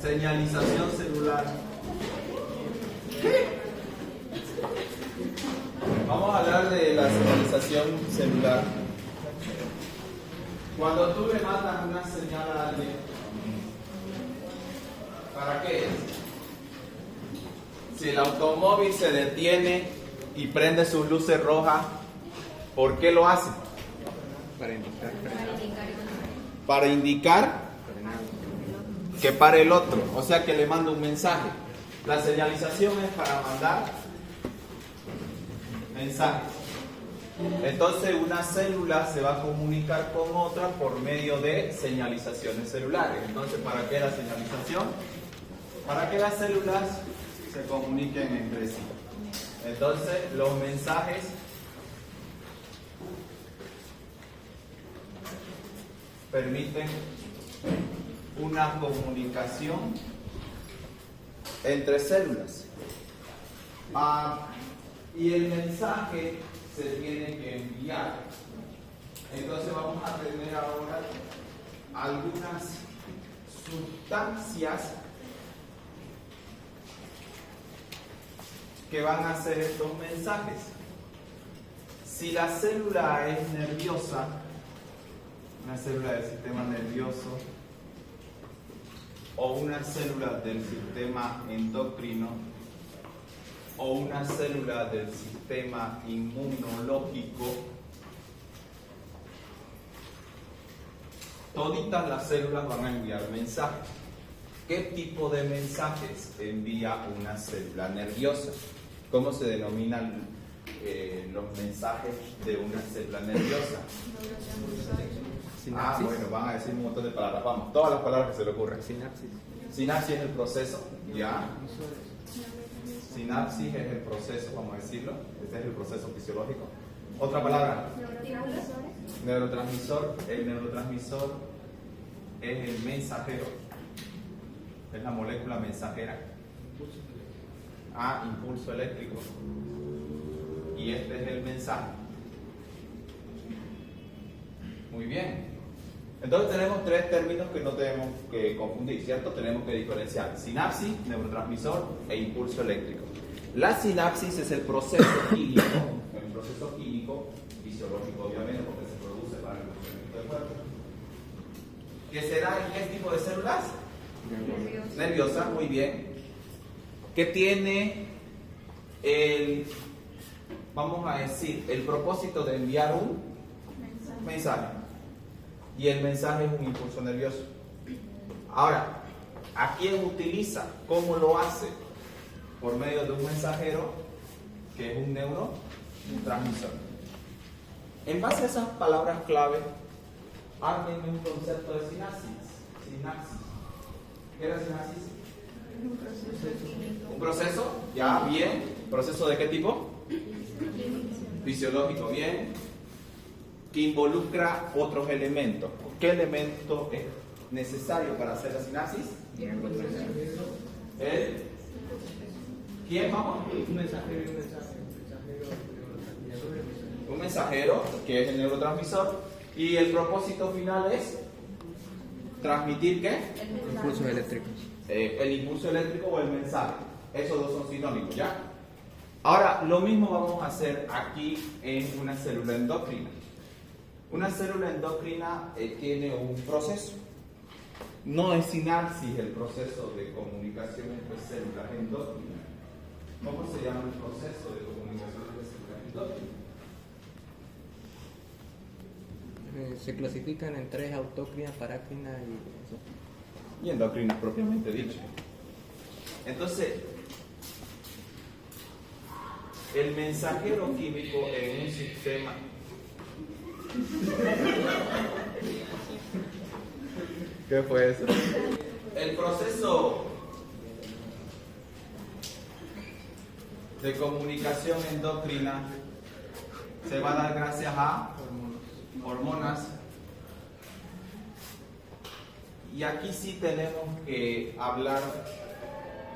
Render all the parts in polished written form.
Señalización celular. Vamos a hablar de la señalización celular. Cuando tú le mandas una señal a alguien, ¿para qué es? Si el automóvil se detiene y prende sus luces rojas, ¿por qué lo hace? Para indicar. Para indicar que pare el otro, o sea que le manda un mensaje. La señalización es para mandar mensajes. Entonces una célula se va a comunicar con otra por medio de señalizaciones celulares. Entonces, ¿para qué la señalización? Para que las células se comuniquen entre sí. Entonces, los mensajes permiten una comunicación entre células. Y el mensaje se tiene que enviar. Entonces vamos a tener ahora algunas sustancias que van a hacer estos mensajes. Si la célula es nerviosa, una célula del sistema nervioso o una célula del sistema endocrino o una célula del sistema inmunológico, toditas las células van a enviar mensajes. ¿Qué tipo de mensajes envía una célula nerviosa? ¿Cómo se denominan los mensajes de una célula nerviosa? Sinapsis. Bueno, van a decir un montón de palabras. Vamos, todas las palabras que se le ocurren. Sinapsis. Sinapsis es el proceso, ¿ya? Sinapsis es el proceso, vamos a decirlo. Este es el proceso fisiológico. Otra palabra. Neurotransmisor. El neurotransmisor es el mensajero. Es la molécula mensajera. Impulso eléctrico. Y este es el mensaje. Muy bien. Entonces tenemos tres términos que no tenemos que confundir, ¿cierto? Tenemos que diferenciar sinapsis, neurotransmisor e impulso eléctrico. La sinapsis es el proceso químico, fisiológico obviamente, porque se produce para el funcionamiento del cuerpo, que se da en qué tipo de células? Nerviosa, muy bien. Que tiene vamos a decir, el propósito de enviar un mensaje. Y el mensaje es un impulso nervioso. Ahora, ¿a quién utiliza? ¿Cómo lo hace? Por medio de un mensajero que es un neurotransmisor. En base a esas palabras clave, háblenme un concepto de sinapsis. ¿Qué era sinapsis? Un proceso, ya, bien. ¿Proceso de qué tipo? Fisiológico, bien. Que involucra otros elementos. ¿Qué elemento es necesario para hacer la sinapsis? ¿Quién, vamos? Un mensajero, que es el neurotransmisor. Y el propósito final es transmitir ¿qué? Impulsos eléctricos. El impulso eléctrico o el mensaje. Esos dos son sinónimos, ¿ya? Ahora, lo mismo vamos a hacer aquí en una célula endocrina. Una célula endocrina tiene un proceso. No es sinapsis el proceso de comunicación entre células endócrinas. ¿Cómo se llama el proceso de comunicación entre células endócrinas? Se clasifican en tres: autócrina, parácrina Y endocrina propiamente dicho. Entonces, el mensajero químico en un sistema ¿qué fue eso? El proceso de comunicación endocrina se va a dar gracias a hormonas. Y aquí sí tenemos que hablar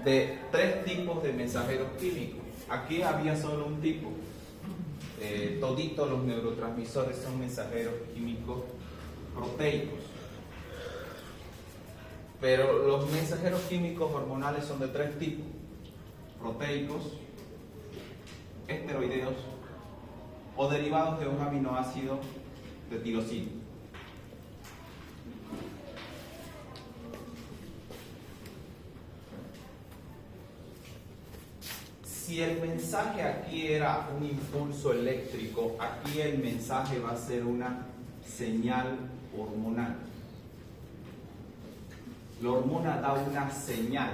de tres tipos de mensajeros químicos. Aquí había solo un tipo. Toditos los neurotransmisores son mensajeros químicos proteicos. Pero los mensajeros químicos hormonales son de tres tipos: proteicos, esteroideos o derivados de un aminoácido de tirosina. Si el mensaje aquí era un impulso eléctrico, aquí el mensaje va a ser una señal hormonal. La hormona da una señal.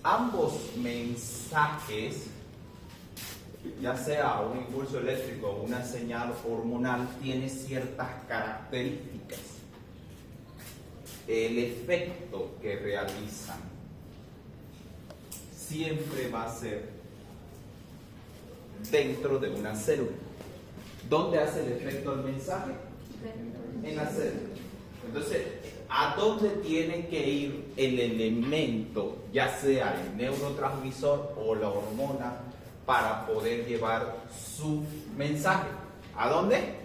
Ambos mensajes, ya sea un impulso eléctrico o una señal hormonal, tiene ciertas características. El efecto que realizan siempre va a ser dentro de una célula. ¿Dónde hace el efecto el mensaje? En la célula. Entonces, ¿a dónde tiene que ir el elemento, ya sea el neurotransmisor o la hormona, para poder llevar su mensaje? ¿A dónde?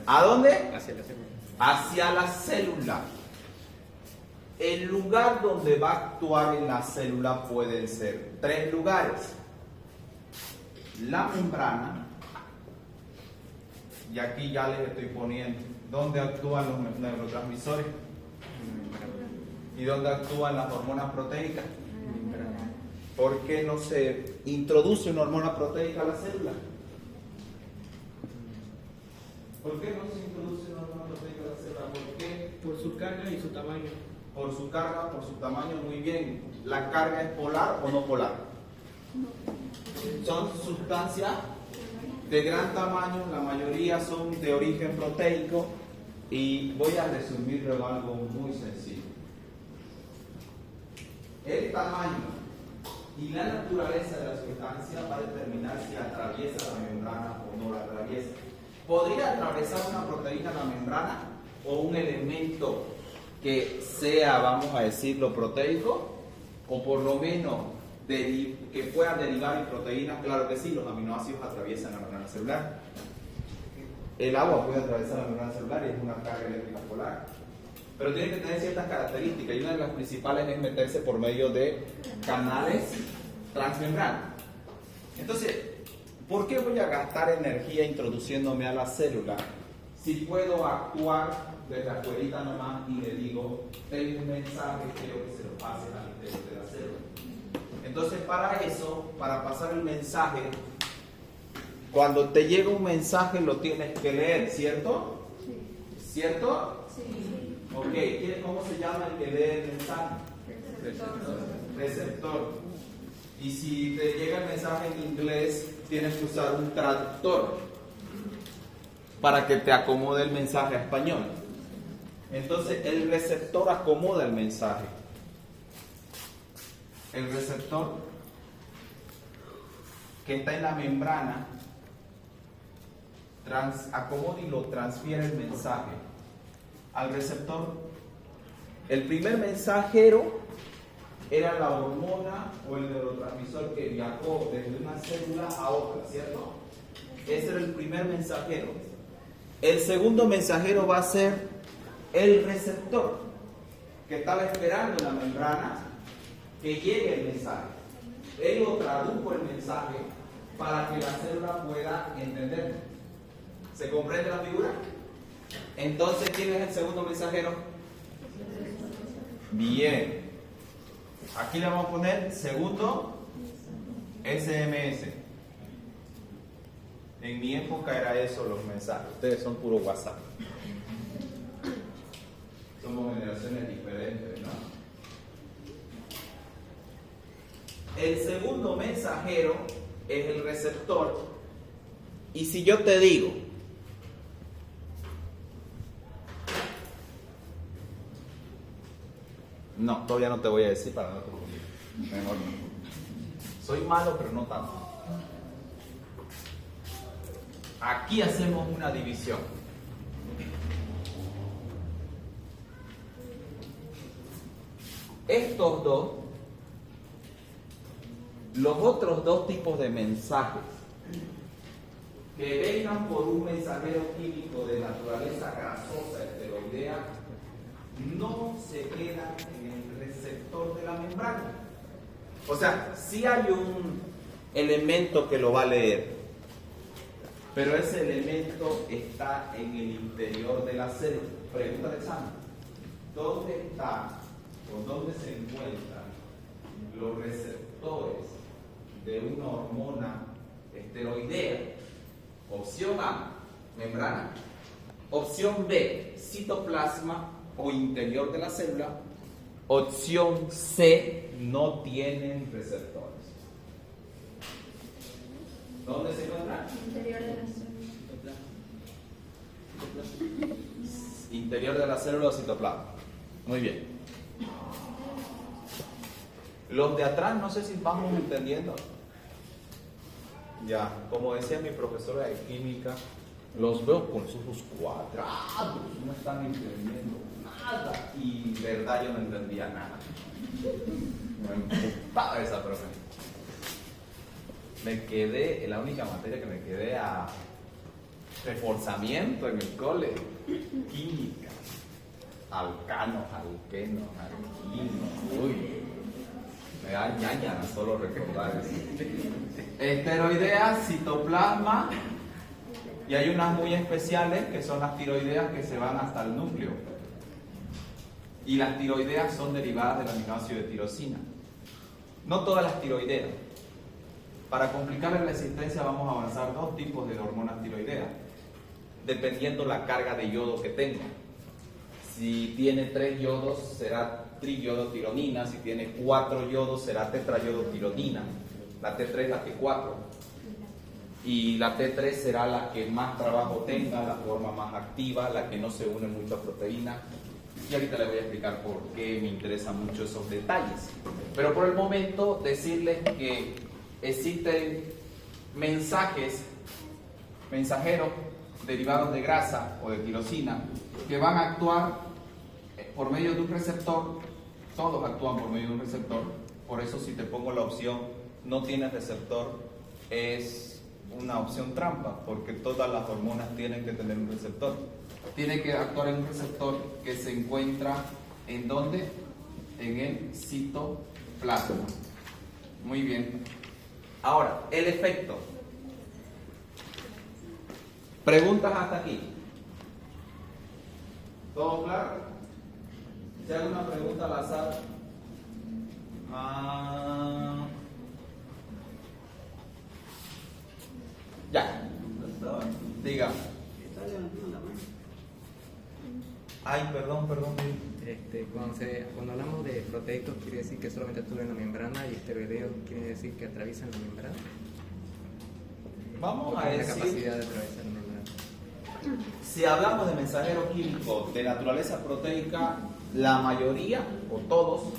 ¿A dónde? Hacia la célula. Hacia la célula. El lugar donde va a actuar en la célula pueden ser tres lugares: la membrana, y aquí ya les estoy poniendo dónde actúan los neurotransmisores y dónde actúan las hormonas proteicas. ¿Por qué no se introduce una hormona proteica a la célula? ¿Por qué no se introduce una hormona proteica a la célula? ¿Por qué? Por su carga y su tamaño. Por su carga, por su tamaño. Muy bien. ¿La carga es polar o no polar? Son sustancias de gran tamaño, la mayoría son de origen proteico, y voy a resumirlo en algo muy sencillo. El tamaño y la naturaleza de la sustancia va a determinar si atraviesa la membrana o no la atraviesa. ¿Podría atravesar una proteína la membrana o un elemento que sea, vamos a decirlo, proteico, o por lo menos que pueda derivar en proteínas? Claro que sí, los aminoácidos atraviesan la membrana celular. El agua puede atravesar la membrana celular y es una carga eléctrica polar, pero tiene que tener ciertas características, y una de las principales es meterse por medio de canales transmembranos. Entonces, ¿por qué voy a gastar energía introduciéndome a la célula si puedo actuar desde afuera nomás y le digo, tengo un mensaje, quiero que se lo pase al interior de la célula? Entonces, para eso, para pasar el mensaje, cuando te llega un mensaje lo tienes que leer, ¿cierto? Sí. ¿Cierto? Sí. Ok, ¿cómo se llama el que lee el mensaje? Receptor. Y si te llega el mensaje en inglés, tienes que usar un traductor para que te acomode el mensaje a español. Entonces, el receptor acomoda el mensaje. El receptor que está en la membrana acomoda y lo transfiere el mensaje al receptor. El primer mensajero era la hormona o el neurotransmisor que viajó desde una célula a otra, ¿cierto? Ese era el primer mensajero. El segundo mensajero va a ser el receptor, que estaba esperando en la membrana que llegue el mensaje. Él lo tradujo el mensaje para que la célula pueda entenderlo. ¿Se comprende la figura? Entonces, ¿quién es el segundo mensajero? Bien. Aquí le vamos a poner segundo SMS. En mi época era eso los mensajes. Ustedes son puro WhatsApp. Somos generaciones diferentes, ¿no? El segundo mensajero es el receptor. Y si yo te digo, no, todavía no te voy a decir para no confundir. Mejor no. Soy malo, pero no tanto. Aquí hacemos una división. Estos dos, los otros dos tipos de mensajes que vengan por un mensajero químico de naturaleza grasosa esteroidea, no se quedan en el receptor de la membrana. O sea, sí hay un elemento que lo va a leer, pero ese elemento está en el interior de la célula. Pregunta de examen: ¿dónde está o dónde se encuentran los receptores de una hormona esteroidea? Opción A, membrana. Opción B, citoplasma o interior de la célula. Opción C, no tienen receptores. ¿Dónde se encuentran? Interior de la célula. Interior de la célula o citoplasma. Muy bien. Los de atrás, no sé si vamos entendiendo. Ya, como decía mi profesora de química, los veo con sus ojos cuadrados, no están entendiendo nada. Y verdad, yo no entendía nada. Me emputaba esa profe. Me quedé, la única materia que me quedé a reforzamiento en el cole, química, alcanos, alquenos, alquinos, uy, me da ñaña solo recordar eso. Esteroideas, citoplasma, y hay unas muy especiales que son las tiroideas que se van hasta el núcleo. Y las tiroideas son derivadas del aminoácido de tirosina. No todas las tiroideas. Para complicarle la existencia vamos a avanzar dos tipos de hormonas tiroideas, dependiendo la carga de yodo que tenga. Si tiene 3 yodos será triyodotironina, si tiene 4 yodos será tetrayodotironina. La T3 es la T4. Y la T3 será la que más trabajo tenga, la forma más activa, la que no se une mucho a proteína. Y ahorita les voy a explicar por qué me interesan mucho esos detalles. Pero por el momento decirles que existen mensajeros derivados de grasa o de tirosina que van a actuar por medio de un receptor. Todos actúan por medio de un receptor. Por eso si te pongo la opción no tiene receptor, es una opción trampa, porque todas las hormonas tienen que tener un receptor. Tiene que actuar en un receptor que se encuentra ¿en dónde? En el citoplasma. Muy bien. Ahora, el efecto. Preguntas hasta aquí. ¿Todo claro? Si hay una pregunta al azar. Ya. Diga. Ay, perdón. Cuando hablamos de proteicos, quiere decir que solamente actúan en la membrana, y esteroideos quiere decir que atraviesan la membrana. Vamos a la decir, capacidad de atravesar la membrana. si hablamos de mensajeros químicos de naturaleza proteica, la mayoría o todos,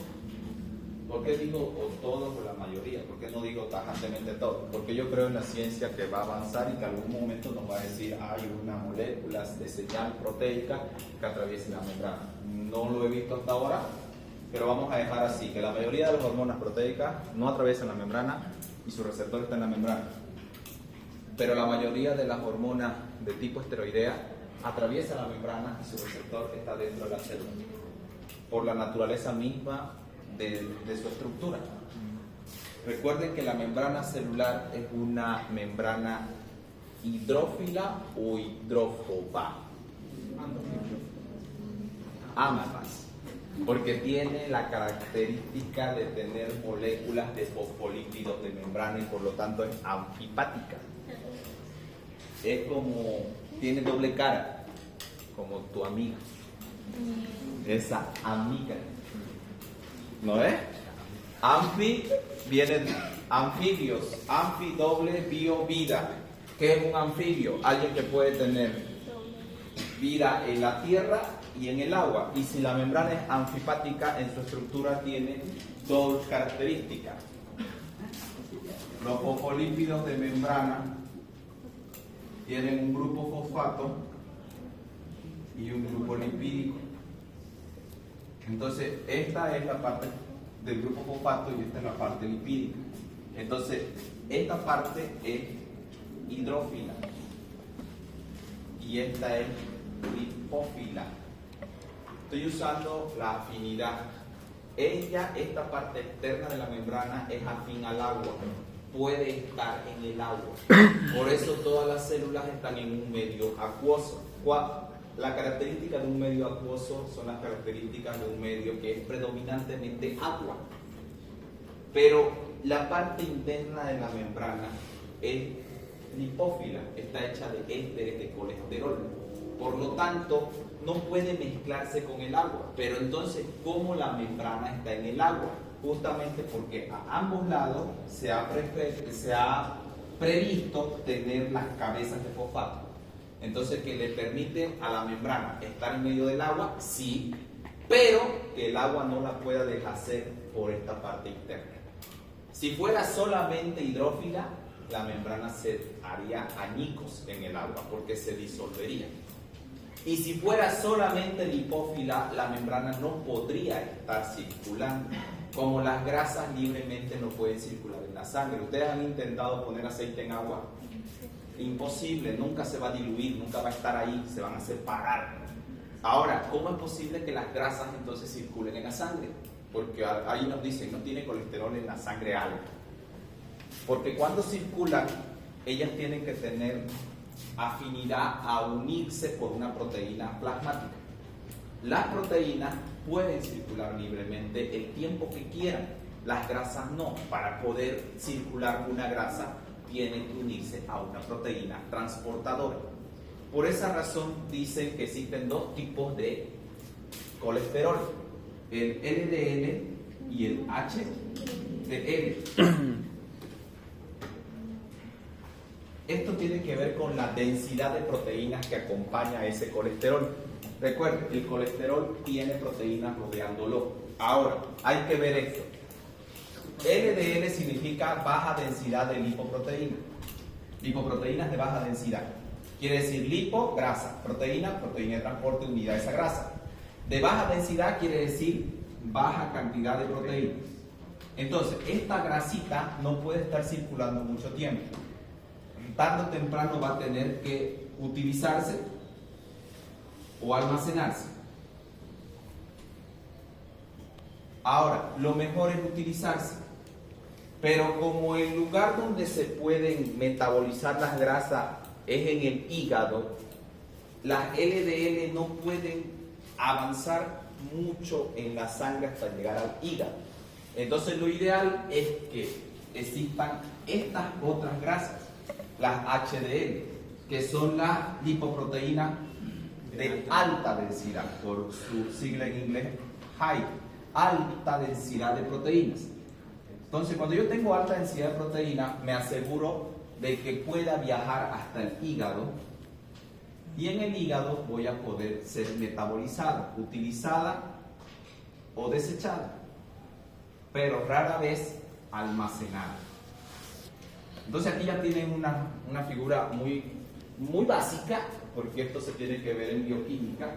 ¿por qué digo o todos o la mayoría? ¿Por qué no digo tajantemente todos? Porque yo creo en la ciencia que va a avanzar y que en algún momento nos va a decir hay una molécula de señal proteica que atraviese la membrana. No lo he visto hasta ahora, pero vamos a dejar así, que la mayoría de las hormonas proteicas no atraviesan la membrana y su receptor está en la membrana. Pero la mayoría de las hormonas de tipo esteroidea atraviesan la membrana y su receptor está dentro de la célula, por la naturaleza misma de su estructura. Recuerden que la membrana celular es una membrana hidrófila o hidrófoba. Ambas, porque tiene la característica de tener moléculas de fosfolípidos de membrana y por lo tanto es anfipática. Es como, tiene doble cara, como tu amiga, esa amiga, ¿no es? Anfi viene de anfibios, anfi doble bio vida. ¿Qué es un anfibio? Alguien que puede tener vida en la tierra y en el agua. Y si la membrana es anfipática, en su estructura tiene dos características. Los fosfolípidos de membrana tienen un grupo fosfato y un grupo lipídico. Entonces, esta es la parte del grupo fosfato y esta es la parte lipídica. Entonces, esta parte es hidrófila y esta es lipófila. estoy usando la afinidad. Esta parte externa de la membrana es afín al agua, puede estar en el agua. Por eso todas las células están en un medio acuoso. La característica de un medio acuoso son las características de un medio que es predominantemente agua. Pero la parte interna de la membrana es lipófila, está hecha de ésteres de colesterol. Por lo tanto, no puede mezclarse con el agua. Pero entonces, ¿cómo la membrana está en el agua? Justamente porque a ambos lados se ha previsto tener las cabezas de fosfato. Entonces, que le permite a la membrana estar en medio del agua, sí, pero que el agua no la pueda deshacer por esta parte interna. Si fuera solamente hidrófila, la membrana se haría añicos en el agua porque se disolvería. Y si fuera solamente lipófila, la membrana no podría estar circulando. Como las grasas libremente no pueden circular en la sangre. ¿Ustedes han intentado poner aceite en agua? Imposible, nunca se va a diluir, nunca va a estar ahí, se van a separar. Ahora, ¿cómo es posible que las grasas entonces circulen en la sangre? Porque ahí nos dicen, no tiene colesterol en la sangre alto. Porque cuando circulan, ellas tienen que tener afinidad a unirse por una proteína plasmática. Las proteínas pueden circular libremente el tiempo que quieran, las grasas no. Para poder circular una grasa, tienen que unirse a una proteína transportadora. Por esa razón dicen que existen dos tipos de colesterol, el LDL y el HDL. Esto tiene que ver con la densidad de proteínas que acompaña a ese colesterol. Recuerden, el colesterol tiene proteínas rodeándolo. Ahora, hay que ver esto. LDL significa baja densidad de lipoproteína. Lipoproteínas de baja densidad. Quiere decir lipo, grasa. Proteína, proteína de transporte unida a esa grasa. De baja densidad quiere decir baja cantidad de proteínas. Entonces, esta grasita no puede estar circulando mucho tiempo. Tarde o temprano va a tener que utilizarse o almacenarse. Ahora, lo mejor es utilizarse, pero como el lugar donde se pueden metabolizar las grasas es en el hígado, las LDL no pueden avanzar mucho en la sangre hasta llegar al hígado. Entonces lo ideal es que existan estas otras grasas, las HDL, que son las lipoproteínas de alta densidad, por su sigla en inglés, high, alta densidad de proteínas. Entonces, cuando yo tengo alta densidad de proteínas, me aseguro de que pueda viajar hasta el hígado, y en el hígado voy a poder ser metabolizada, utilizada o desechada, pero rara vez almacenada. Entonces aquí ya tienen una figura muy básica, porque esto se tiene que ver en bioquímica,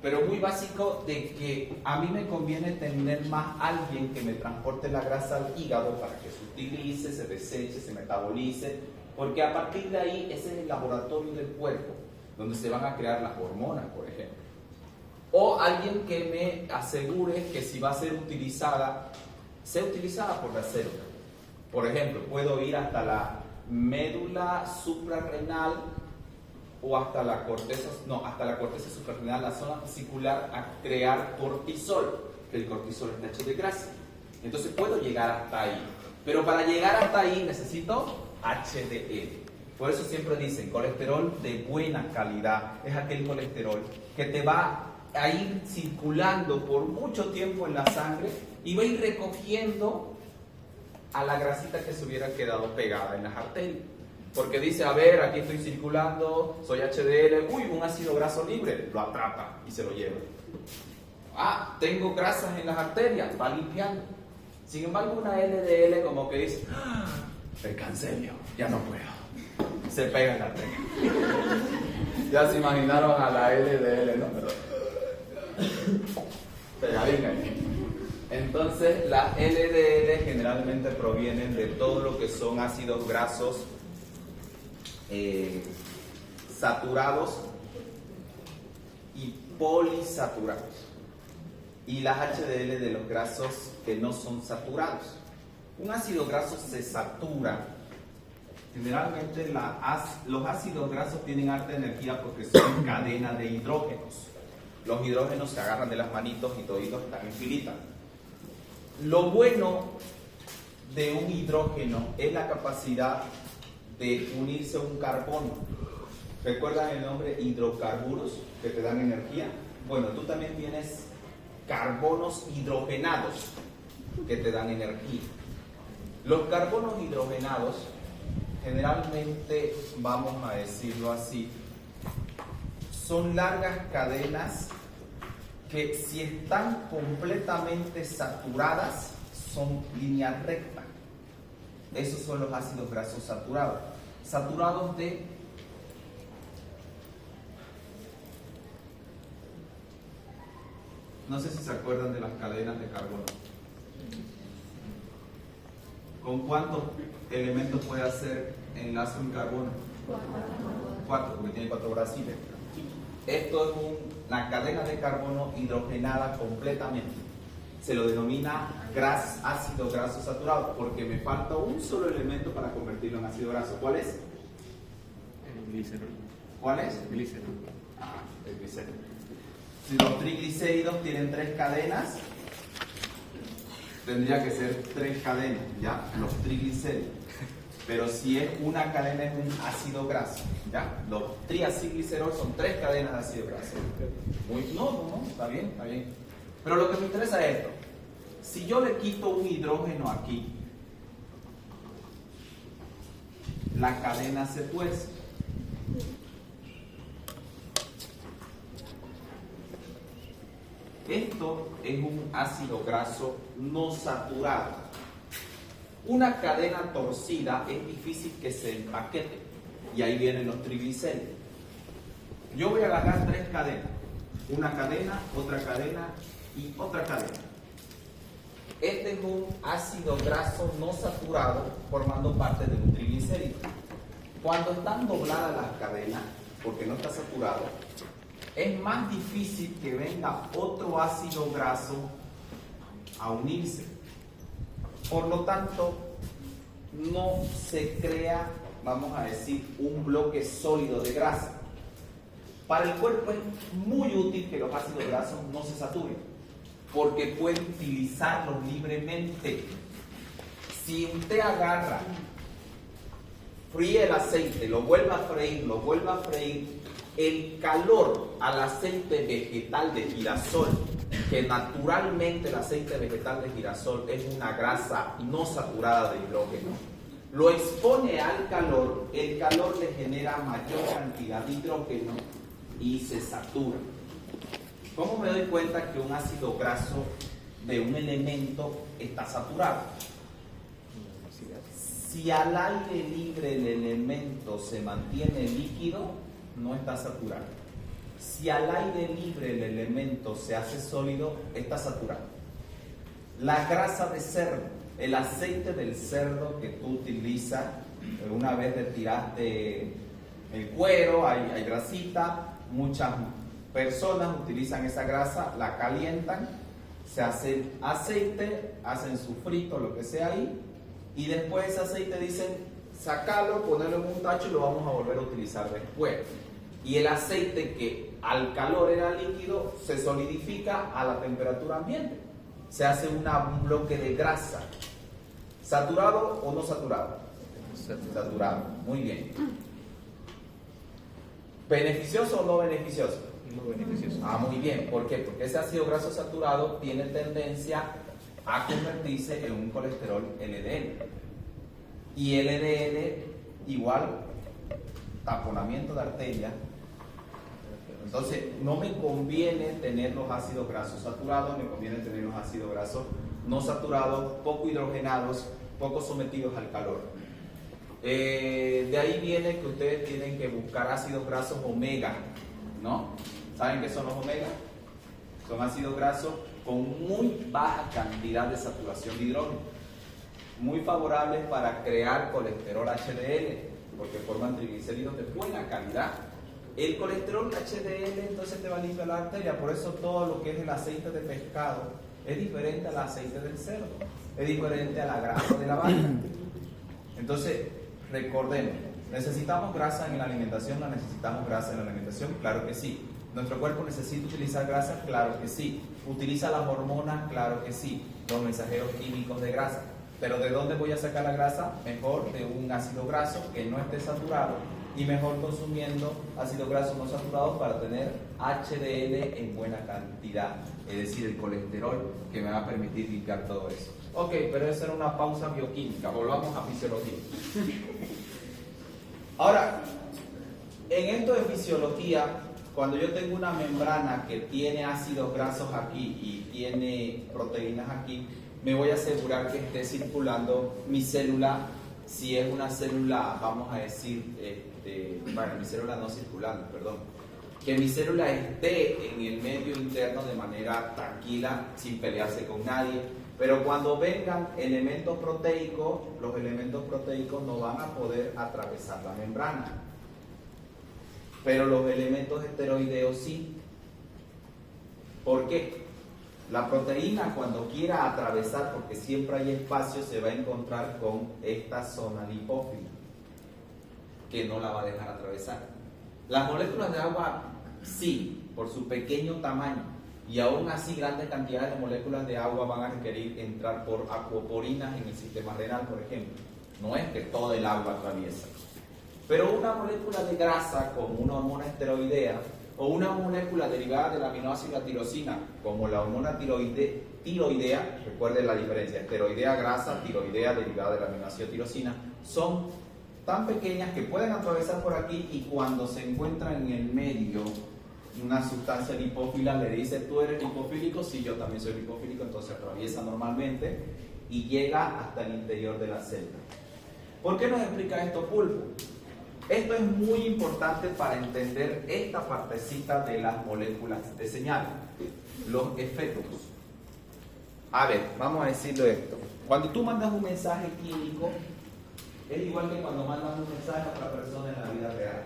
pero muy básico de que a mí me conviene tener más alguien que me transporte la grasa al hígado para que se utilice, se deseche, se metabolice, porque a partir de ahí ese es el laboratorio del cuerpo, donde se van a crear las hormonas, por ejemplo. O alguien que me asegure que si va a ser utilizada, sea utilizada por la célula. Por ejemplo, puedo ir hasta la médula suprarrenal o hasta la corteza suprarrenal, la zona vesicular, a crear cortisol, que el cortisol está hecho de grasa. Entonces puedo llegar hasta ahí. Pero para llegar hasta ahí necesito HDL. Por eso siempre dicen, colesterol de buena calidad es aquel colesterol que te va a ir circulando por mucho tiempo en la sangre y va a ir recogiendo a la grasita que se hubiera quedado pegada en las arterias. Porque dice, a ver, aquí estoy circulando, soy HDL, uy, un ácido graso libre, lo atrapa y se lo lleva. Ah, tengo grasas en las arterias, va limpiando. Sin embargo, una LDL como que dice, el cancelio, ya no puedo. Se pega en la arteria. Ya se imaginaron a la LDL, ¿no? Pegadita. Entonces, las LDL generalmente provienen de todo lo que son ácidos grasos saturados y polisaturados. Y las HDL de los grasos que no son saturados. Un ácido graso se satura. Generalmente los ácidos grasos tienen alta energía porque son cadena de hidrógenos. Los hidrógenos se agarran de las manitos y toditos están en filita. Lo bueno de un hidrógeno es la capacidad de unirse a un carbono. ¿Recuerdan el nombre hidrocarburos que te dan energía? Bueno, tú también tienes carbonos hidrogenados que te dan energía. Los carbonos hidrogenados, generalmente, vamos a decirlo así, son largas cadenas que si están completamente saturadas son líneas rectas. Esos son los ácidos grasos saturados. Saturados de no sé si se acuerdan de las cadenas de carbono. ¿Con cuántos elementos puede hacer enlace un carbono? 4, porque tiene 4 brasiles. Esto es una cadena de carbono hidrogenada completamente. Se lo denomina ácido graso saturado, porque me falta un solo elemento para convertirlo en ácido graso. ¿Cuál es? El glicerol. ¿Cuál es? El glicerol. El glicerol. Si los triglicéridos tienen 3 cadenas, tendría que ser 3 cadenas, ¿ya? Los triglicéridos. Pero si es una cadena, es un ácido graso, ¿ya? Los triacilglicerol son 3 cadenas de ácido graso. No, está bien, está bien. Pero lo que me interesa es esto. Si yo le quito un hidrógeno aquí, la cadena se tuerce. Esto es un ácido graso no saturado. Una cadena torcida es difícil que se empaquete y ahí vienen los triglicéridos. Yo voy a agarrar 3 cadenas, una cadena, otra cadena y otra cadena. Este es un ácido graso no saturado formando parte de un triglicérido. Cuando están dobladas las cadenas, porque no está saturado, es más difícil que venga otro ácido graso a unirse. Por lo tanto, no se crea, vamos a decir, un bloque sólido de grasa. Para el cuerpo es muy útil que los ácidos grasos no se saturen, porque puede utilizarlos libremente. Si usted agarra, fríe el aceite, lo vuelve a freír, el calor al aceite vegetal de girasol, que naturalmente el aceite vegetal de girasol es una grasa no saturada de hidrógeno, lo expone al calor, el calor le genera mayor cantidad de hidrógeno y se satura. ¿Cómo me doy cuenta que un ácido graso de un elemento está saturado? Si al aire libre el elemento se mantiene líquido, no está saturado. Si al aire libre el elemento se hace sólido, está saturado. La grasa de cerdo, el aceite del cerdo que tú utilizas, una vez retiraste el cuero, hay grasita, muchas personas utilizan esa grasa, la calientan, se hace aceite, hacen su frito, lo que sea ahí, y después ese aceite dicen, sacarlo, ponerlo en un tacho y lo vamos a volver a utilizar después. Y el aceite que al calor era líquido se solidifica a la temperatura ambiente. Se hace un bloque de grasa. ¿Saturado o no saturado? Saturado. Muy bien. ¿Beneficioso o no beneficioso? No beneficioso. Muy bien. ¿Por qué? Porque ese ácido graso saturado tiene tendencia a convertirse en un colesterol LDL. Y LDL igual taponamiento de arteria. Entonces, no me conviene tener los ácidos grasos saturados, me conviene tener los ácidos grasos no saturados, poco hidrogenados, poco sometidos al calor. De ahí viene que ustedes tienen que buscar ácidos grasos omega, ¿no? ¿Saben qué son los omega? Son ácidos grasos con muy baja cantidad de saturación de hidrógeno, muy favorables para crear colesterol HDL, porque forman triglicéridos de buena calidad. El colesterol HDL entonces te va a limpiar la arteria, por eso todo lo que es el aceite de pescado es diferente al aceite del cerdo, es diferente a la grasa de la vaca. Entonces, recordemos, ¿necesitamos grasa en la alimentación? ¿No necesitamos grasa en la alimentación? Claro que sí. ¿Nuestro cuerpo necesita utilizar grasa? Claro que sí. ¿Utiliza las hormonas? Claro que sí. Los mensajeros químicos de grasa. Pero ¿de dónde voy a sacar la grasa? Mejor de un ácido graso que no esté saturado y mejor consumiendo ácidos grasos no saturados para tener HDL en buena cantidad, es decir, el colesterol que me va a permitir limpiar todo eso. Ok, pero esa era una pausa bioquímica, volvamos a fisiología. Ahora, en esto de fisiología, cuando yo tengo una membrana que tiene ácidos grasos aquí y tiene proteínas aquí, me voy a asegurar que esté circulando mi célula, si es una célula, vamos a decir, bueno, mi célula no circulando, perdón, que mi célula esté en el medio interno de manera tranquila, sin pelearse con nadie. Pero cuando vengan elementos proteicos, los elementos proteicos no van a poder atravesar la membrana. Pero los elementos esteroideos sí. ¿Por qué? La proteína cuando quiera atravesar, porque siempre hay espacio, se va a encontrar con esta zona lipófila, que no la va a dejar atravesar. Las moléculas de agua sí, por su pequeño tamaño, y aún así grandes cantidades de moléculas de agua van a requerir entrar por acuoporinas en el sistema renal, por ejemplo. No es que todo el agua atraviesa. Pero una molécula de grasa como una hormona esteroidea o una molécula derivada del aminoácido tirosina como la hormona tiroidea, recuerden la diferencia, esteroidea grasa, tiroidea derivada del aminoácido tirosina, son tan pequeñas que pueden atravesar por aquí y cuando se encuentran en el medio una sustancia lipófila le dice, ¿tú eres lipofílico? Sí, yo también soy lipofílico, entonces atraviesa normalmente y llega hasta el interior de la célula. ¿Por qué nos explica esto Pulpo? Esto es muy importante para entender esta partecita de las moléculas de señal, los efectos. A ver, vamos a decirlo esto. Cuando tú mandas un mensaje químico, es igual que cuando mandas un mensaje a otra persona en la vida real.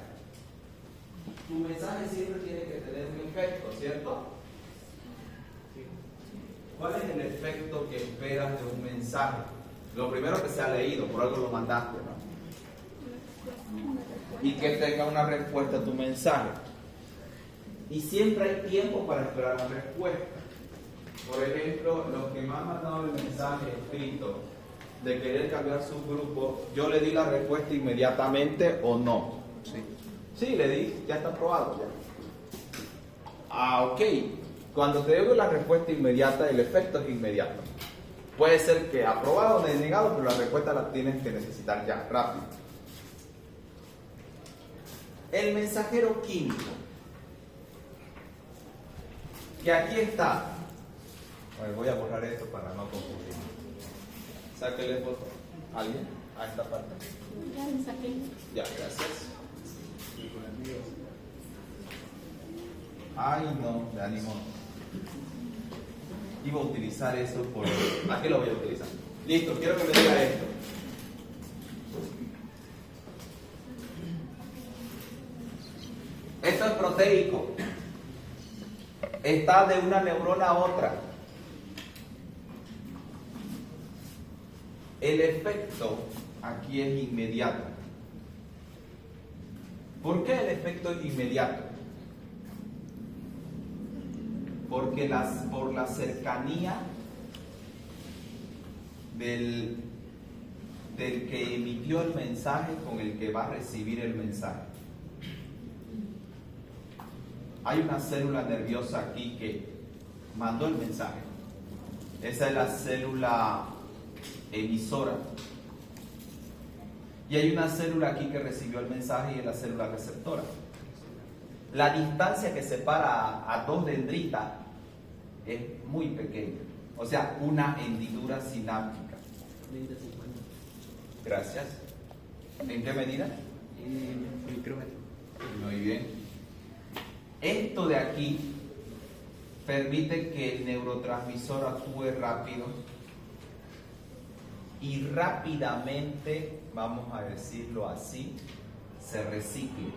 Tu mensaje siempre tiene que tener un efecto, ¿cierto? ¿Cuál es el efecto que esperas de un mensaje? Lo primero que se ha leído, por algo lo mandaste, ¿no? Y que tenga una respuesta a tu mensaje. Y siempre hay tiempo para esperar la respuesta. Por ejemplo, los que me han mandado el mensaje escrito de querer cambiar su grupo, yo le di la respuesta inmediatamente o no. Sí, le di, ya está aprobado. Ya. Ah, ok. Cuando te doy la respuesta inmediata, el efecto es inmediato. Puede ser que aprobado o denegado, pero la respuesta la tienes que necesitar ya, rápido. El mensajero químico, que aquí está. A ver, voy a borrar esto para no confundir. Sáquele foto. ¿Alguien? A esta parte. Ya le saqué. Ya, gracias. Ay, no, de ánimo. Iba a utilizar eso por... ¿A qué lo voy a utilizar? Listo, quiero que me diga esto. Esto es proteico. Está de una neurona a otra. El efecto aquí es inmediato. ¿Por qué el efecto es inmediato? Porque por la cercanía del que emitió el mensaje con el que va a recibir el mensaje. Hay una célula nerviosa aquí que mandó el mensaje. Esa es la célula emisora. Y hay una célula aquí que recibió el mensaje y es la célula receptora. La distancia que separa a dos dendritas es muy pequeña. O sea, una hendidura sináptica. Gracias. ¿En qué medida? Micrómetro. Muy bien. Esto de aquí permite que el neurotransmisor actúe rápido y rápidamente, vamos a decirlo así, se recicle.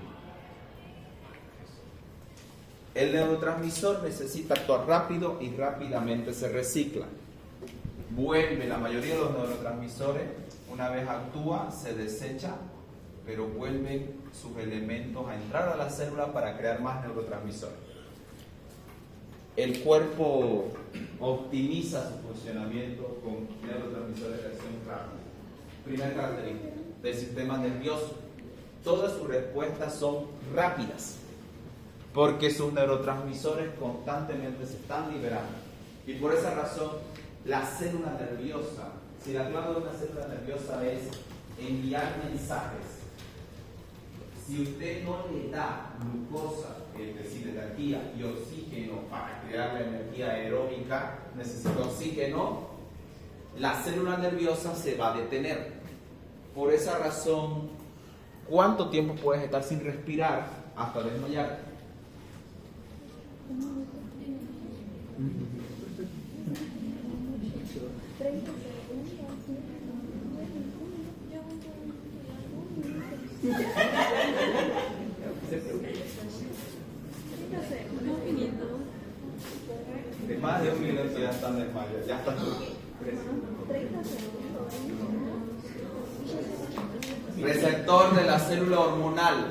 el neurotransmisor necesita actuar rápido y rápidamente se recicla. Vuelve, la mayoría de los neurotransmisores, una vez actúa, se desecha, pero vuelven sus elementos a entrar a la célula para crear más neurotransmisores. El cuerpo optimiza su funcionamiento con neurotransmisores de acción rápida. Primera característica del sistema nervioso: todas sus respuestas son rápidas, porque sus neurotransmisores constantemente se están liberando. Y por esa razón, la célula nerviosa, si la clave de una célula nerviosa es enviar mensajes, si usted no le da glucosa, es decir, energía y oxígeno para crear la energía aeróbica, necesita oxígeno, la célula nerviosa se va a detener. Por esa razón, ¿cuánto tiempo puedes estar sin respirar hasta desmayarte? De más de un minuto ya están desmayados, ya están. Receptor de la célula hormonal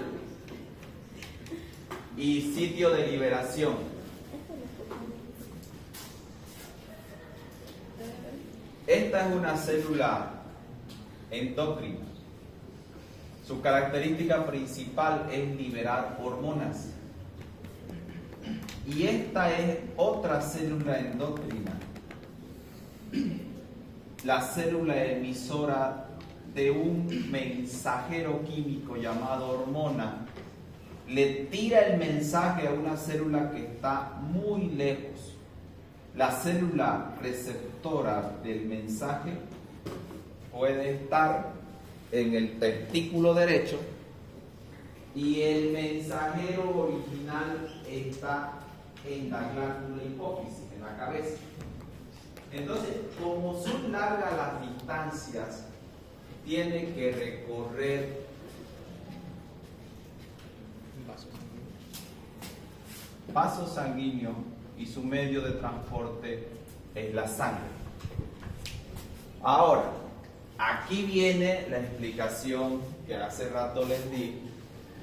y sitio de liberación. Esta es una célula endocrina. Su característica principal es liberar hormonas. Y esta es otra célula endocrina, la célula emisora de un mensajero químico llamado hormona. Le tira el mensaje a una célula que está muy lejos. La célula receptora del mensaje puede estar en el testículo derecho y el mensajero original está en la glándula hipófisis, en la cabeza. Entonces, como son largas las distancias, tiene que recorrer vaso sanguíneo y su medio de transporte es la sangre. Ahora, aquí viene la explicación que hace rato les di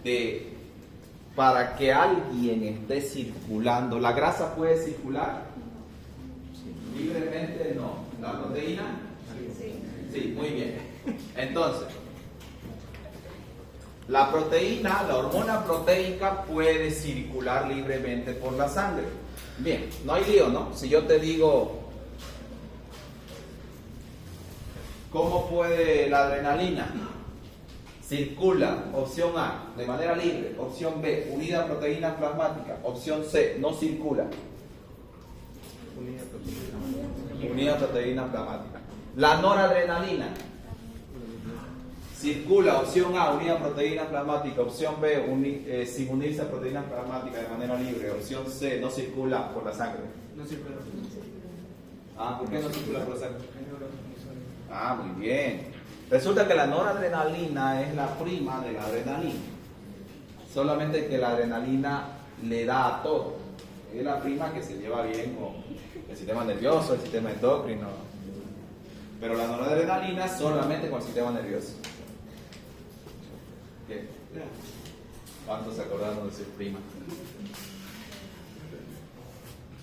de para que alguien esté circulando. ¿La grasa puede circular? Libremente no. ¿La proteína? Sí, muy bien. Entonces, la proteína, la hormona proteica puede circular libremente por la sangre. Bien, no hay lío, ¿no? Si yo te digo, ¿cómo puede la adrenalina? Circula, opción A, de manera libre. Opción B, unida a proteína plasmática. Opción C, no circula. Unida a proteína plasmática. La noradrenalina. Circula, opción A, unida a proteína plasmática. Opción B, sin unirse a proteína plasmática de manera libre. Opción C, no circula por la sangre. No circula. Ah, ¿por qué no circula por la sangre? Ah, muy bien. Resulta que la noradrenalina es la prima de la adrenalina. Solamente que la adrenalina le da a todo. Es la prima que se lleva bien con el sistema nervioso, el sistema endocrino. Pero la noradrenalina solamente con el sistema nervioso. ¿Qué? ¿Cuántos se acordaron de su prima?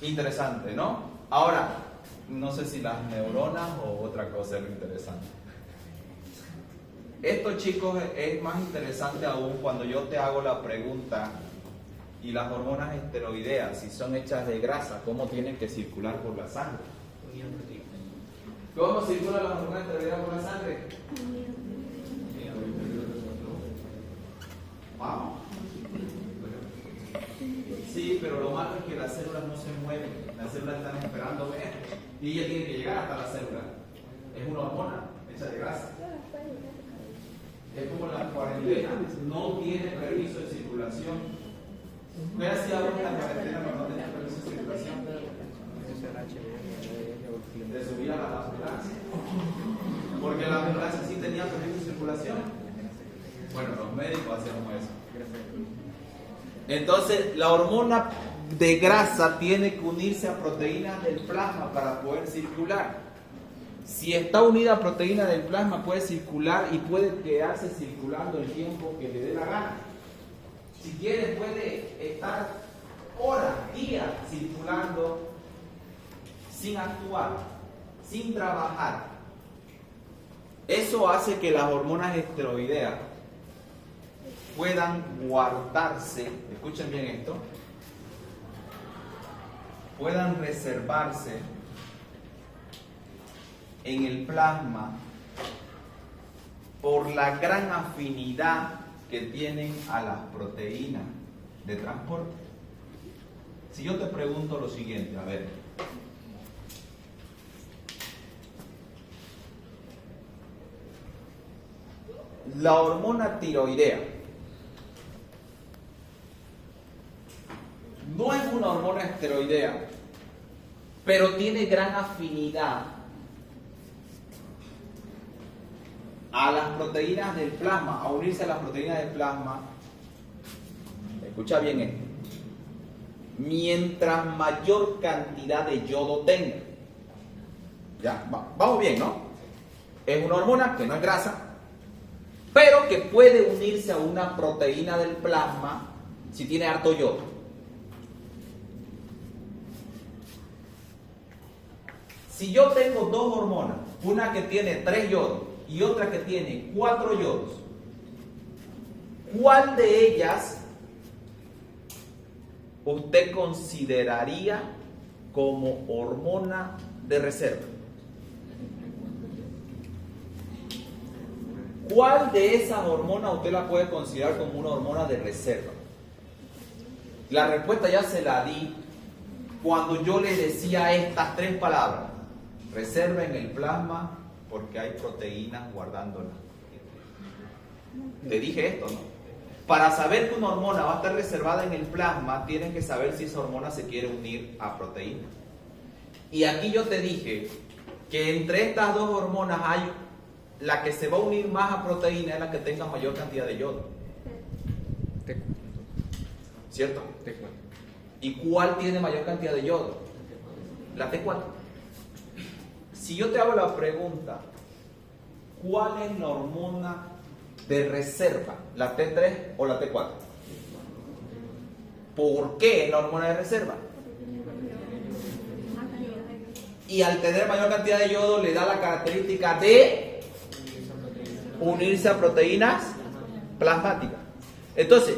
Interesante, ¿no? Ahora, no sé si las neuronas o otra cosa es lo interesante. Esto, chicos, es más interesante aún cuando yo te hago la pregunta: y las hormonas esteroideas, si son hechas de grasa, ¿cómo tienen que circular por la sangre? ¿Cómo circulan las hormonas esteroideas por la sangre? Vamos. Sí, pero lo malo es que las células no se mueven. Las células están esperando ver y ella tiene que llegar hasta la célula. Es una hormona hecha de grasa. Es como la cuarentena, no tiene permiso de circulación. ¿Qué hacía uno en la cuarentena cuando no tenía permiso de circulación? De subir a la ambulancia. Porque la ambulancia sí tenía permiso de circulación. Bueno, los médicos hacíamos eso. Entonces, la hormona de grasa tiene que unirse a proteínas del plasma para poder circular. Si está unida a proteínas del plasma puede circular y puede quedarse circulando el tiempo que le dé la gana. Si quiere puede estar horas, días circulando sin actuar, sin trabajar. Eso hace que las hormonas esteroideas puedan guardarse, escuchen bien esto, puedan reservarse en el plasma por la gran afinidad que tienen a las proteínas de transporte. Si yo te pregunto lo siguiente, a ver, la hormona tiroidea no es una hormona esteroidea, pero tiene gran afinidad a las proteínas del plasma, a unirse a las proteínas del plasma. Escucha bien esto. Mientras mayor cantidad de yodo tenga. Ya, vamos bien, ¿no? Es una hormona que no es grasa, pero que puede unirse a una proteína del plasma si tiene harto yodo. Si yo tengo dos hormonas, una que tiene 3 yodos y otra que tiene 4 yodos, ¿cuál de ellas usted consideraría como hormona de reserva? ¿Cuál de esas hormonas usted la puede considerar como una hormona de reserva? La respuesta ya se la di cuando yo le decía estas 3 palabras. Reserva en el plasma porque hay proteínas guardándola. Te dije esto, ¿no? Para saber que una hormona va a estar reservada en el plasma, tienes que saber si esa hormona se quiere unir a proteínas. Y aquí yo te dije que entre estas dos hormonas hay la que se va a unir más a proteína, es la que tenga mayor cantidad de yodo. ¿Cierto? ¿Y cuál tiene mayor cantidad de yodo? La T4. Si yo te hago la pregunta, ¿cuál es la hormona de reserva? ¿La T3 o la T4? ¿Por qué es la hormona de reserva? Y al tener mayor cantidad de yodo le da la característica de unirse a proteínas plasmáticas. Entonces,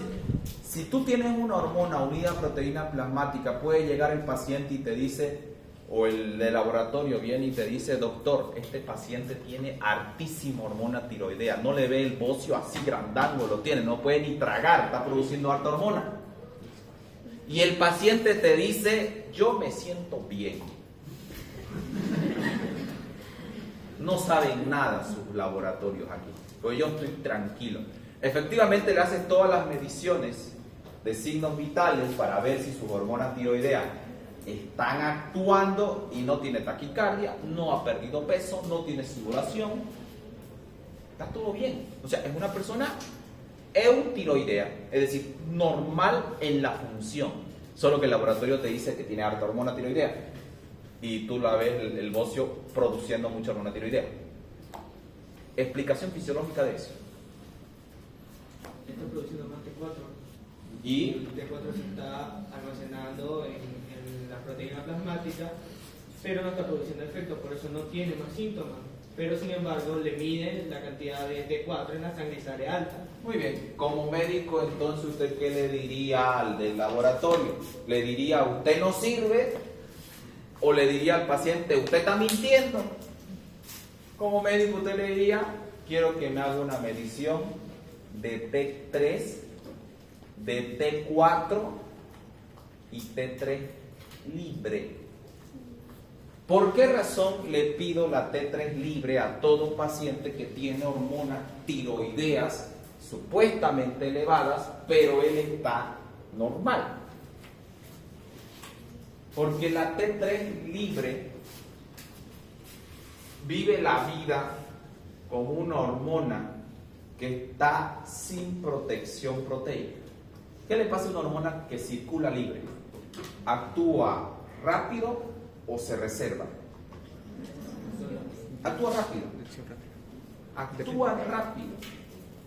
si tú tienes una hormona unida a proteína plasmática, puede llegar el paciente y te dice, o el de laboratorio viene y te dice, doctor, este paciente tiene hartísima hormona tiroidea, no le ve el bocio así grandango, lo tiene, no puede ni tragar, está produciendo harta hormona. Y el paciente te dice, yo me siento bien. No saben nada sus laboratorios aquí, pues yo estoy tranquilo. Efectivamente le haces todas las mediciones de signos vitales para ver si sus hormonas tiroideas están actuando y no tiene taquicardia, no ha perdido peso, no tiene sudoración, está todo bien. O sea, es una persona eutiroidea, es decir, normal en la función, solo que el laboratorio te dice que tiene harta hormona tiroidea y tú la ves el bocio produciendo mucha hormona tiroidea. Explicación fisiológica de eso. Está produciendo más T4 Y el T4 se está almacenando en la proteína plasmática, pero no está produciendo efecto, por eso no tiene más síntomas. Pero sin embargo le miden la cantidad de T4 en la sangre y sale alta. muy bien, como médico entonces usted ¿qué le diría al del laboratorio? ¿Le diría usted no sirve? ¿O le diría al paciente usted está mintiendo? Como médico usted le diría quiero que me haga una medición de T3, de T4 y T3 libre. ¿Por qué razón le pido la T3 libre a todo paciente que tiene hormonas tiroideas supuestamente elevadas, pero él está normal? Porque la T3 libre vive la vida como una hormona que está sin protección proteica. ¿Qué le pasa a una hormona que circula libre? actúa rápido o se reserva. Actúa rápido. Acción rápida. Actúa rápido.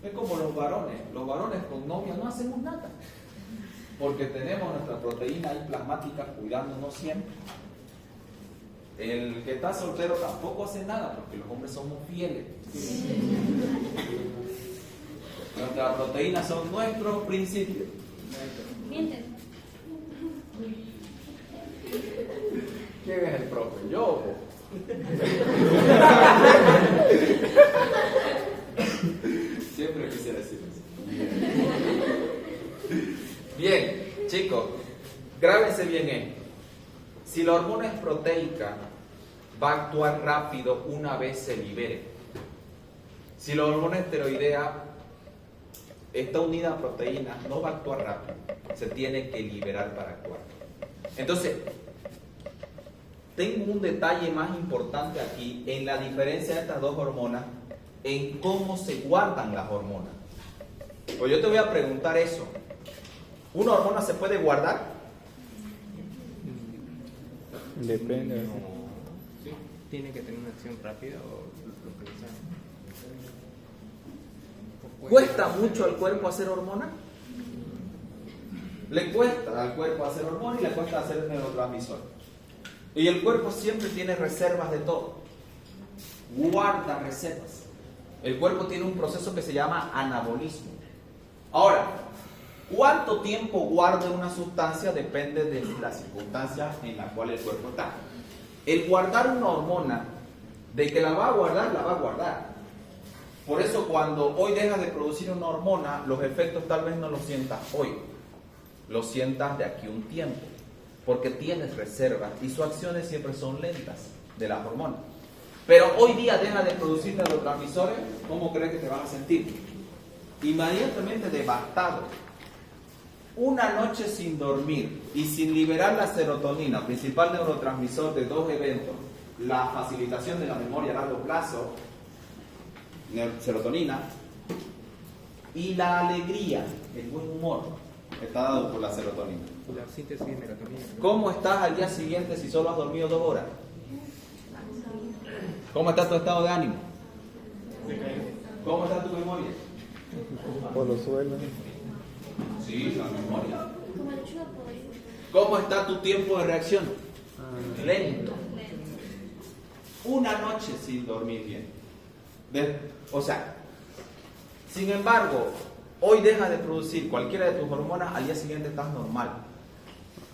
Es como los varones. Los varones con novia no hacemos nada. Porque tenemos nuestra proteína ahí plasmática cuidándonos siempre. El que está soltero tampoco hace nada porque los hombres somos fieles. Nuestras proteínas son nuestros principios. Mienten. ¿Quién es el profe? ¿Yo o vos? Siempre quisiera decir eso. Bien, chicos, grábense bien esto. Si la hormona es proteica, va a actuar rápido una vez se libere. Si la hormona esteroidea está unida a proteínas, no va a actuar rápido. Se tiene que liberar para actuar. Entonces, tengo un detalle más importante aquí en la diferencia de estas dos hormonas, en cómo se guardan las hormonas. Pues yo te voy a preguntar eso. ¿Una hormona se puede guardar? Depende. Sí. Tiene que tener una acción rápida o localizar. ¿Cuesta mucho al cuerpo hacer hormona? Le cuesta al cuerpo hacer hormona y le cuesta hacer neurotransmisor. Y el cuerpo siempre tiene reservas de todo. Guarda reservas. El cuerpo tiene un proceso que se llama anabolismo. Ahora, ¿cuánto tiempo guarda una sustancia? Depende de las circunstancias en las cuales el cuerpo está. El guardar una hormona, de que la va a guardar, la va a guardar. Por eso cuando hoy dejas de producir una hormona, los efectos tal vez no los sientas hoy, los sientas de aquí a un tiempo, porque tienes reservas y sus acciones siempre son lentas de las hormonas. Pero hoy día dejas de producir neurotransmisores, ¿cómo crees que te vas a sentir? Inmediatamente devastado. Una noche sin dormir y sin liberar la serotonina, principal neurotransmisor de dos eventos, la facilitación de la memoria a largo plazo, serotonina, y la alegría, el buen humor, está dado por la serotonina. La síntesis de melatonina. ¿Cómo estás al día siguiente si solo has dormido 2 horas? ¿Cómo está tu estado de ánimo? ¿Cómo está tu memoria? Por los suelos. Sí, la memoria. Como el chopo. ¿Cómo está tu tiempo de reacción? Lento. Una noche sin dormir bien. O sea, sin embargo, hoy dejas de producir cualquiera de tus hormonas, al día siguiente estás normal.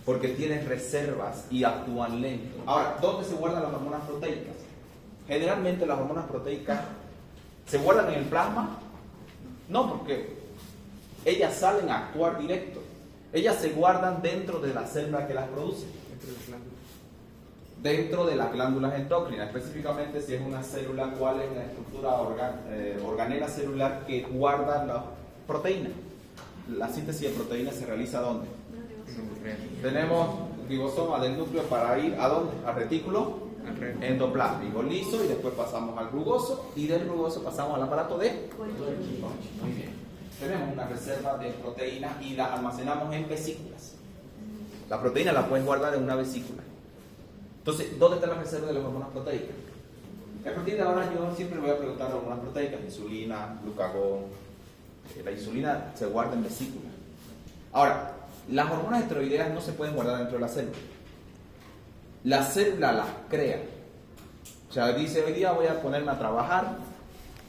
Porque tienes reservas y actúan lento. Ahora, ¿dónde se guardan las hormonas proteicas? Generalmente las hormonas proteicas se guardan en el plasma. No, porque ellas salen a actuar directo. Ellas se guardan dentro de la célula que las produce. Dentro de las glándulas endócrinas, específicamente si es una célula, cuál es la estructura organela celular que guarda la proteína. La síntesis de proteínas se realiza ¿dónde? Tenemos ribosoma del núcleo para ir ¿a dónde? Al retículo endoplásmico liso y después pasamos al rugoso y del rugoso pasamos al aparato de Golgi. Muy bien. Tenemos una reserva de proteínas y las almacenamos en vesículas. La proteína la puedes guardar en una vesícula. Entonces, ¿dónde está la reserva de las hormonas proteicas? A partir de ahora yo siempre voy a preguntar hormonas proteicas, insulina, glucagón. La insulina se guarda en vesículas. Ahora, las hormonas esteroideas no se pueden guardar dentro de la célula. La célula las crea. O sea, dice, hoy día voy a ponerme a trabajar.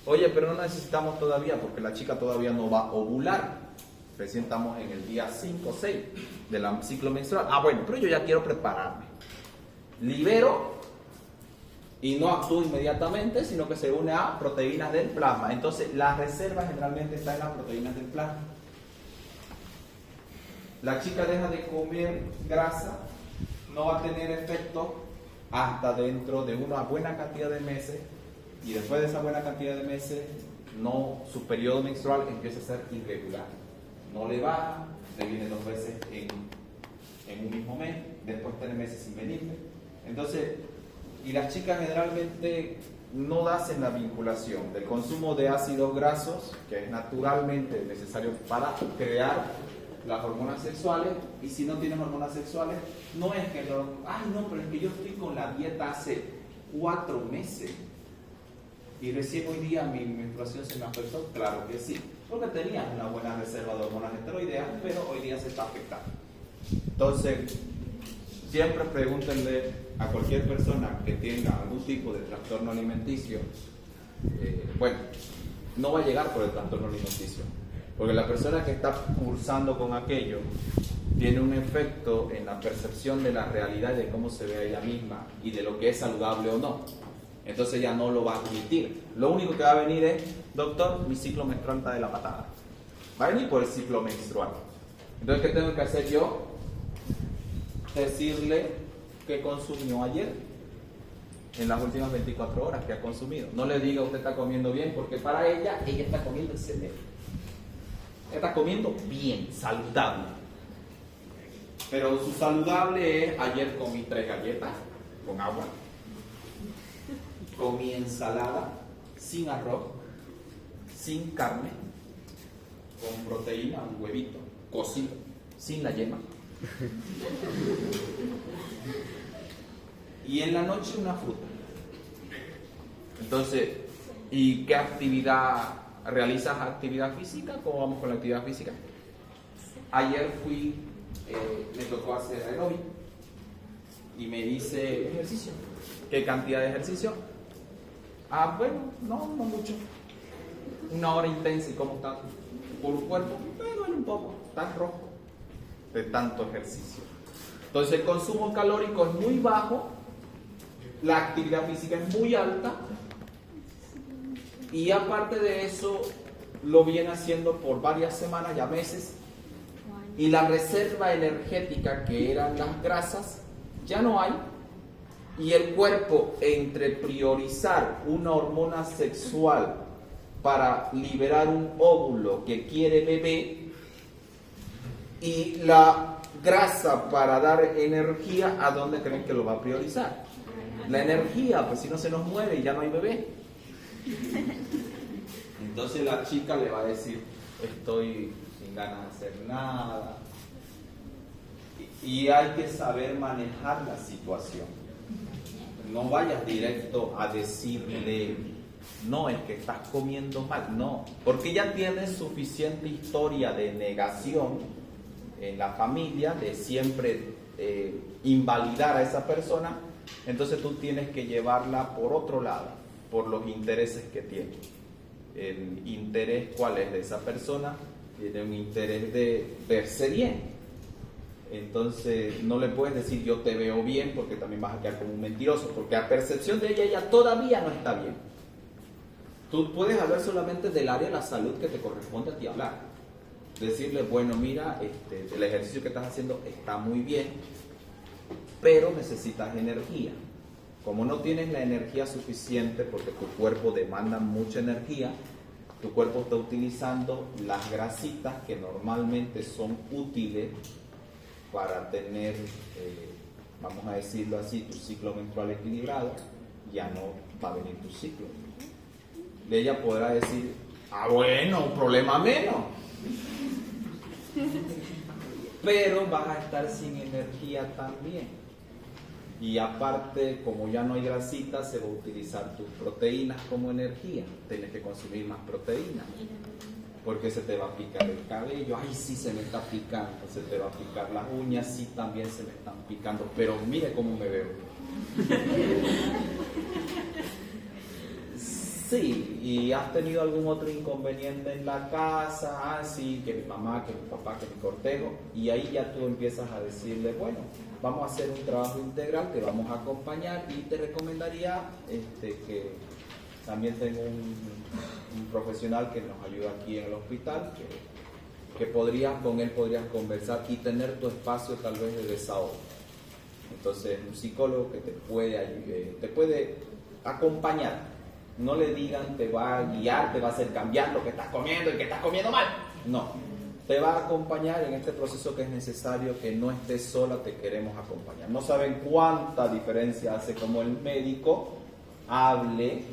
Oye, pero no necesitamos todavía porque la chica todavía no va a ovular. Recién estamos en el día 5 o 6 del ciclo menstrual. Ah, bueno, pero yo ya quiero prepararme. Libero y no actúo inmediatamente, sino que se une a proteínas del plasma. Entonces, las reservas generalmente están en las proteínas del plasma. La chica deja de comer grasa, no va a tener efecto hasta dentro de una buena cantidad de meses, y después de esa buena cantidad de meses, su periodo menstrual empieza a ser irregular. No le baja, le viene 2 veces en un mismo mes, después 3 meses sin venirle. Entonces, y las chicas generalmente no hacen la vinculación del consumo de ácidos grasos, que es naturalmente necesario para crear las hormonas sexuales, y si no tienes hormonas sexuales, no es que pero es que yo estoy con la dieta hace 4 meses y recién hoy día mi menstruación se me afectó. Claro que sí, porque tenías una buena reserva de hormonas esteroideas, pero hoy día se está afectando. Entonces, siempre pregúntenle a cualquier persona que tenga algún tipo de trastorno alimenticio, no va a llegar por el trastorno alimenticio, porque la persona que está cursando con aquello tiene un efecto en la percepción de la realidad, de cómo se ve a ella misma y de lo que es saludable o no. Entonces ya no lo va a admitir. Lo único que va a venir es: doctor, mi ciclo menstrual está de la patada. Va a venir por el ciclo menstrual. Entonces, ¿qué tengo que hacer yo? Decirle qué consumió ayer, en las últimas 24 horas que ha consumido. No le diga usted está comiendo bien, porque para ella está comiendo excelente. Está comiendo bien, saludable. Pero su saludable es: ayer comí 3 galletas con agua, comí ensalada sin arroz, sin carne, con proteína, un huevito cocido, sin la yema. Y en la noche una fruta. Entonces, ¿y qué actividad realizas? ¿Actividad física? ¿Cómo vamos con la actividad física? Ayer me tocó hacer aeróbico y me hice ejercicio. ¿Qué cantidad de ejercicio? No mucho. 1 hora intensa. ¿Y cómo está tu cuerpo? Me duele un poco, está rojo de tanto ejercicio. Entonces el consumo calórico es muy bajo, la actividad física es muy alta, y aparte de eso lo viene haciendo por varias semanas, ya meses, y la reserva energética, que eran las grasas, ya no hay, y el cuerpo, entre priorizar una hormona sexual para liberar un óvulo que quiere bebé y la grasa para dar energía, ¿a dónde creen que lo va a priorizar? La energía, pues si no se nos mueve y ya no hay bebé. Entonces la chica le va a decir: estoy sin ganas de hacer nada. Y hay que saber manejar la situación. No vayas directo a decirle: no, es que estás comiendo mal. No, porque ya tienes suficiente historia de negación en la familia, de siempre invalidar a esa persona. Entonces tú tienes que llevarla por otro lado, por los intereses que tiene. El interés, ¿cuál es de esa persona? Tiene un interés de verse bien. Entonces no le puedes decir: yo te veo bien, porque también vas a quedar como un mentiroso, porque a percepción de ella todavía no está bien. Tú puedes hablar solamente del área de la salud que te corresponde a ti hablar. Decirle: bueno, mira, el ejercicio que estás haciendo está muy bien, pero necesitas energía. Como no tienes la energía suficiente, porque tu cuerpo demanda mucha energía, tu cuerpo está utilizando las grasitas que normalmente son útiles para tener, vamos a decirlo así, tu ciclo menstrual equilibrado. Ya no va a venir tu ciclo. Ella podrá decir: bueno, un problema menos. Pero vas a estar sin energía también. Y aparte, como ya no hay grasita, se va a utilizar tus proteínas como energía. Tienes que consumir más proteínas, porque se te va a picar el cabello. Ay, sí, se me está picando. Se te va a picar las uñas, sí, también se me están picando. Pero mire cómo me veo. Sí, y has tenido algún otro inconveniente en la casa, sí, que mi mamá, que mi papá, que mi cortejo, y ahí ya tú empiezas a decirle: bueno, vamos a hacer un trabajo integral, te vamos a acompañar, y te recomendaría que también tengo un profesional que nos ayuda aquí en el hospital, que con él podrías conversar y tener tu espacio tal vez de desahogo. Entonces, un psicólogo que te puede acompañar. No le digan: te va a guiar, te va a hacer cambiar lo que estás comiendo y que estás comiendo mal. No, te va a acompañar en este proceso que es necesario, que no estés sola, te queremos acompañar. No saben cuánta diferencia hace como el médico hable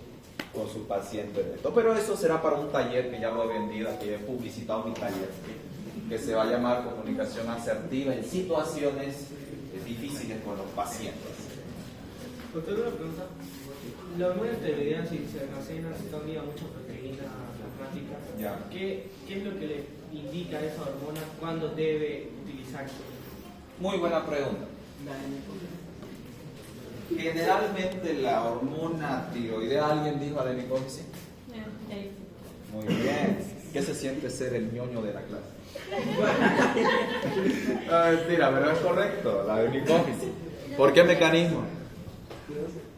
con su paciente de esto. Pero eso será para un taller que ya lo he vendido, aquí he publicitado mi taller. que se va a llamar comunicación asertiva en situaciones difíciles con los pacientes. Doctor, una pregunta. La hormona esteroidea, si se almacena, se está unida a mucha proteína plasmática. Ya. ¿Qué es lo que le indica a esa hormona cuándo debe utilizarse? Muy buena pregunta. Generalmente la hormona tiroidea, ¿alguien dijo adenipófisis? Muy bien. ¿Qué se siente ser el ñoño de la clase? No, mentira, pero es correcto, la adenipófisis. ¿Por qué mecanismo?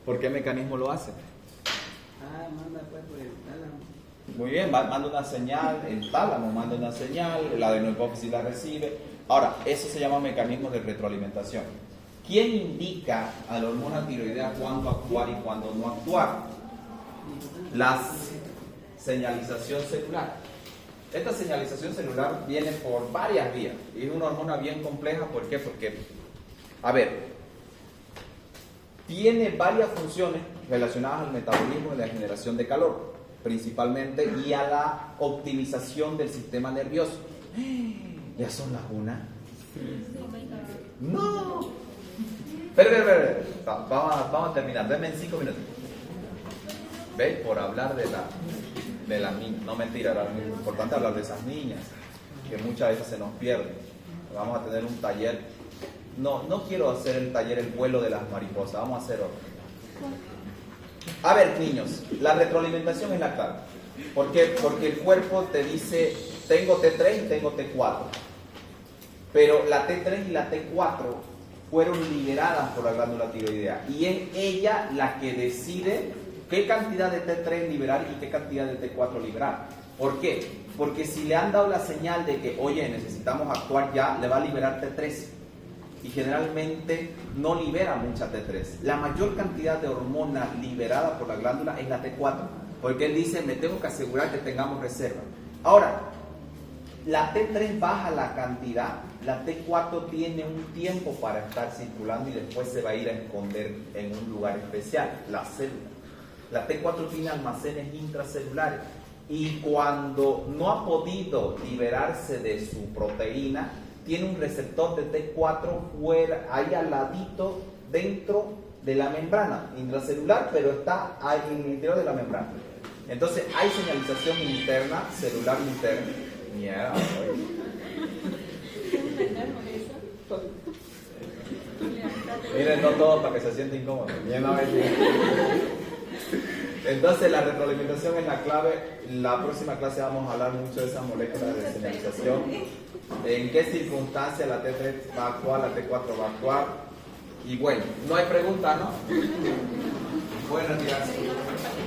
¿Por qué mecanismo lo hace? Manda pues por el tálamo. Muy bien, manda una señal, el tálamo manda una señal, la adenopófisis la recibe. Ahora, eso se llama mecanismo de retroalimentación. ¿Quién indica a la hormona tiroidea cuándo actuar y cuándo no actuar? La señalización celular. Esta señalización celular viene por varias vías y es una hormona bien compleja. ¿Por qué? Porque, a ver, tiene varias funciones relacionadas al metabolismo y la generación de calor, principalmente, y a la optimización del sistema nervioso. ¿Ya son las 1? ¡No! Espera. Vamos a terminar. Denme en 5 minutos. ¿Veis? Por hablar de la niña. No, mentira, era muy importante hablar de esas niñas, que muchas veces se nos pierden. Vamos a tener un taller. No quiero hacer el taller el vuelo de las mariposas. Vamos a hacer otro. A ver, niños, la retroalimentación es la clave. ¿Por qué? Porque el cuerpo te dice, tengo T3 y tengo T4. Pero la T3 y la T4 fueron liberadas por la glándula tiroidea. Y es ella la que decide qué cantidad de T3 liberar y qué cantidad de T4 liberar. ¿Por qué? Porque si le han dado la señal de que, oye, necesitamos actuar ya, le va a liberar T3. Y generalmente no libera mucha T3. La mayor cantidad de hormona liberada por la glándula es la T4, porque él dice, me tengo que asegurar que tengamos reserva. Ahora, la T3 baja la cantidad, la T4 tiene un tiempo para estar circulando y después se va a ir a esconder en un lugar especial, la célula. La T4 tiene almacenes intracelulares y cuando no ha podido liberarse de su proteína, tiene un receptor de T4 fuera, ahí al ladito, dentro de la membrana intracelular, pero está ahí en el interior de la membrana. Entonces hay señalización interna, celular interna. Mierda, miren, no todo para que se sienta incómodo. Entonces la retroalimentación es la clave. La próxima clase vamos a hablar mucho de esas moléculas de señalización. En qué circunstancias la T3 va a actuar, la T4 va a actuar. Y bueno, no hay pregunta, ¿no? Buenas días.